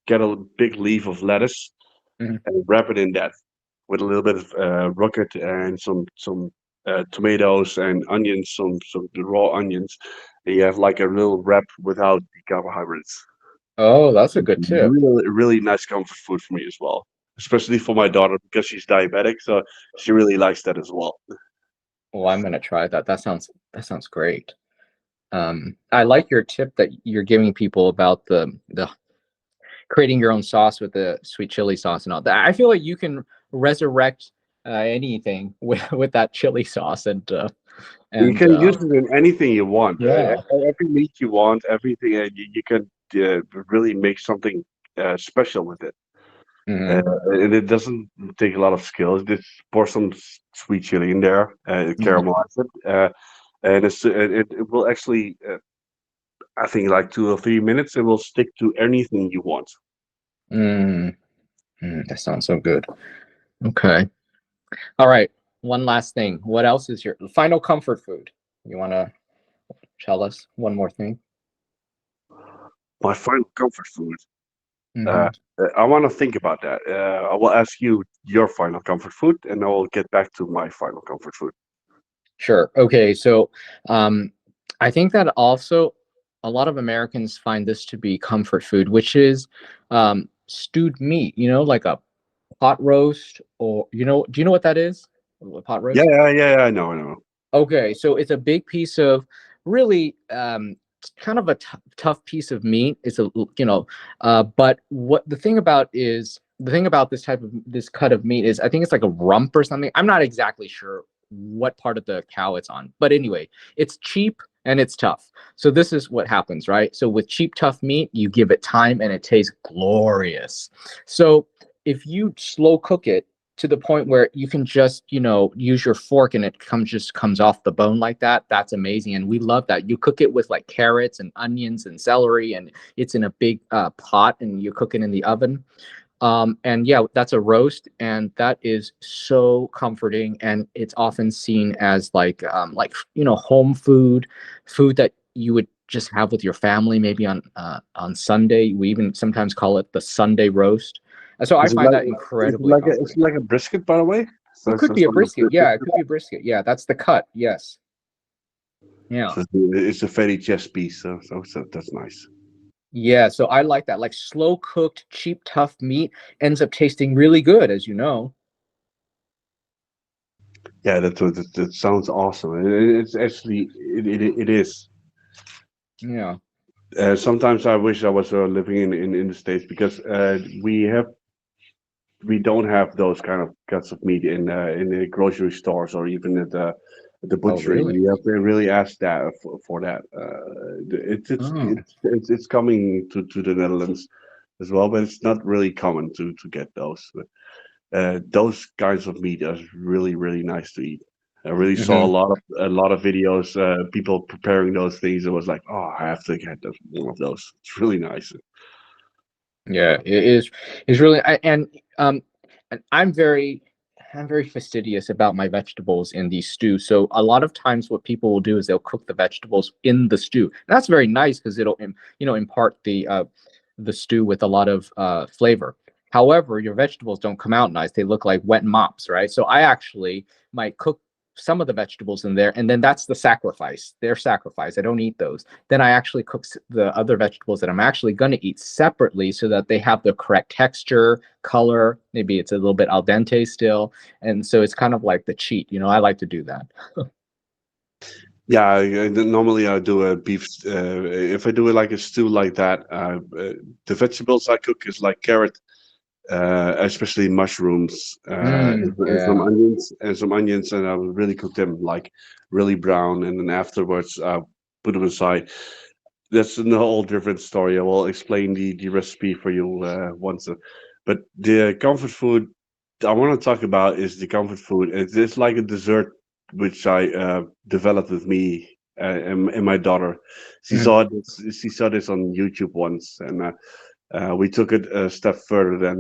get a big leaf of lettuce Hmm. and wrap it in that with a little bit of rocket and some tomatoes and onions, some raw onions. And you have like a little wrap without the carbohydrates. Oh, that's a good tip. Really nice comfort food for me as well, especially for my daughter because she's diabetic, so she really likes that as well. Well, I'm gonna try that. That sounds great. I like your tip that you're giving people about the creating your own sauce with the sweet chili sauce and all that. I feel like you can resurrect anything with that chili sauce You and can use it in anything you want. yeah. Every meat you want, everything you can really make something special with it. Uh, Hmm. and it doesn't take a lot of skill. Just pour some sweet chili in there, caramelize it, and it will actually, I think, like 2 or 3 minutes, it will stick to anything you want. Mm, that sounds so good. Okay. All right. One last thing. What else is your final comfort food? You want to tell us one more thing? My final comfort food. Uh, Hmm. I want to think about that. I will ask you your final comfort food, and I will get back to my final comfort food. Sure. Okay. So, um, I think that also a lot of Americans find this to be comfort food, which is stewed meat. Like a pot roast, or do you know what that is? A pot Yeah, roast? yeah, yeah, yeah, I know. Okay, so it's a big piece of really kind of a tough piece of meat. It's but what the thing about this cut of meat is I think it's like a rump or something. I'm not exactly sure what part of the cow it's on, but anyway, it's cheap and it's tough. So this is what happens, right? So with cheap, tough meat, you give it time and it tastes glorious. So if you slow cook it to the point where you can just use your fork and it comes off the bone like that, that's amazing, and we love that. You cook it with like carrots and onions and celery, and it's in a big pot, and you cook it in the oven. And yeah, that's a roast, and that is so comforting, and it's often seen as like home food that you would just have with your family, maybe on Sunday. We even sometimes call it the Sunday roast. So I Is it find like that incredibly is it comforting. like a brisket, by the way? It could So be a some brisket. Yeah, it could be a brisket. Yeah, that's the cut. Yes. Yeah. so it's a fatty chest piece, so that's nice. Yeah, so I like that. Like slow cooked, cheap, tough meat ends up tasting really good, as you know. Yeah, that sounds awesome. It's actually it is. Yeah. Sometimes I wish I was living in the States because we don't have those kind of cuts of meat in the grocery stores or even at the Oh, butchery. really? We have to really ask that for that. Oh. It's coming to the Netherlands as well, but it's not really common to get those. But, those kinds of meat are really nice to eat. I really saw Hmm. a lot of videos, people preparing those things. It was like, oh, I have to get one of those. It's really nice. Yeah, it is. It's really um and I'm very fastidious about my vegetables in the stew. So a lot of times what people will do is they'll cook the vegetables in the stew. And that's very nice because it'll impart the stew with a lot of flavor. However, your vegetables don't come out nice. They look like wet mops, right? So I actually might cook some of the vegetables in there, and then that's the sacrifice. Their sacrifice. I don't eat those. Then I actually cook the other vegetables that I'm actually going to eat separately so that they have the correct texture, color. Maybe it's a little bit al dente still. And so it's kind of like the cheat. I like to do that. Yeah, normally I do a beef. If I do it like a stew like that, the vegetables I cook is like carrot, especially mushrooms, and Yeah. some onions, and I will really cook them like really brown, and then afterwards put them aside. That's a whole different story. I will explain the recipe for you once. But the comfort food I want to talk about is the comfort food. It's like a dessert which I developed with me and my daughter. Mhm. She saw this on YouTube once, and we took it a step further than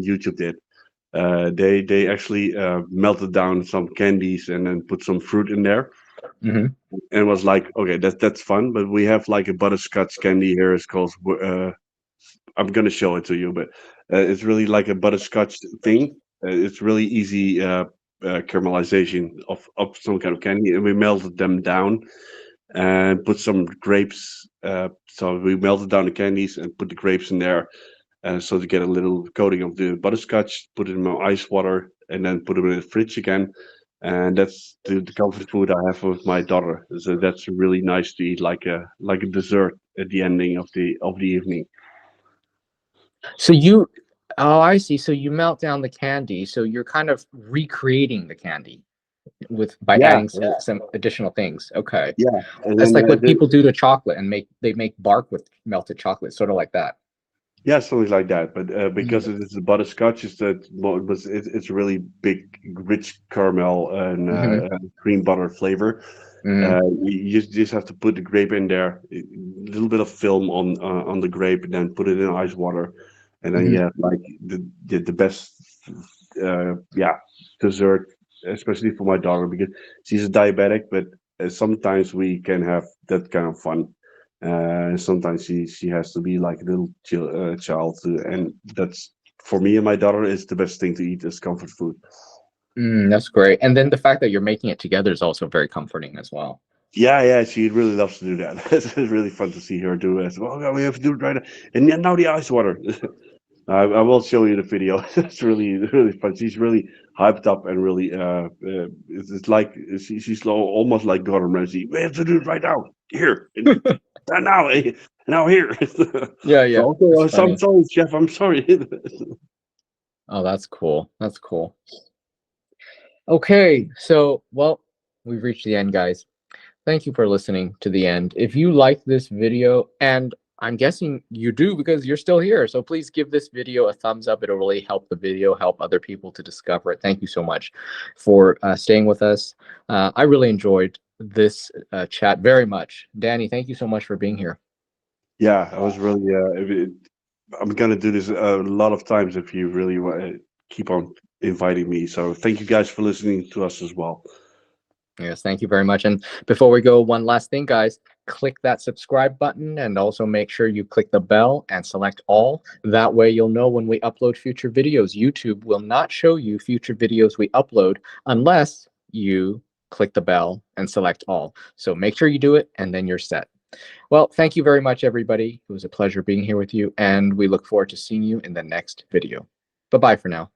YouTube did. They actually melted down some candies and then put some fruit in there, Mhm. and was like, okay, that's fun. But we have like a butterscotch candy here. It's called I'm gonna show it to you, but it's really like a butterscotch thing. It's really easy caramelization of some kind of candy, and we melted them down and put some grapes. So we melted down the candies and put the grapes in there, so to get a little coating of the butterscotch. Put it in my ice water, and then put it in the fridge again. And that's the comfort food I have with my daughter. So that's really nice to eat, like a dessert at the ending of the evening. So you, oh, I see. So you melt down the candy. So you're kind of recreating the candy by Yeah, adding some additional things. Okay. yeah, and That's then like what people do to chocolate and they make bark with melted chocolate, sort of like that. yeah, something like that. But because Mm. it is a butterscotch, it's really big, rich caramel Hmm. and cream butter flavor. Hmm. You just have to put the grape in there, a little bit of film on the grape, and then put it in ice water, and then you Hmm. have like the best yeah dessert, especially for my daughter because she's a diabetic. But sometimes we can have that kind of fun. Sometimes she has to be like a little child, and that's for me and my daughter is the best thing to eat as comfort food. That's great. And then the fact that you're making it together is also very comforting as well. Yeah, yeah, she really loves to do that. It's really fun to see her do it. Well, we have to do it right now. And now the ice water. I will show you the video. It's really really fun. She's really hyped up and really it's like she's almost like Gordon Ramsay. We have to do it right now. Here and now now here. Yeah, So yeah, okay, it's I'm funny. sorry, chef. I'm sorry. Oh, that's cool. That's cool. Okay, so well, we've reached the end, guys. Thank you for listening to the end. If you like this video, and I'm guessing you do because you're still here, so please give this video a thumbs up. It'll really help the video, help other people to discover it. Thank you so much for staying with us. I really enjoyed this chat very much. Danny, thank you so much for being here. Yeah, I was really. I'm gonna do this a lot of times if you really keep on inviting me. So thank you guys for listening to us as well. Yes, thank you very much. And before we go, one last thing, guys, click that subscribe button and also make sure you click the bell and select all. That way you'll know when we upload future videos. YouTube will not show you future videos we upload unless you click the bell and select all. So make sure you do it and then you're set. Well, thank you very much, everybody. It was a pleasure being here with you, and we look forward to seeing you in the next video. Bye-bye for now.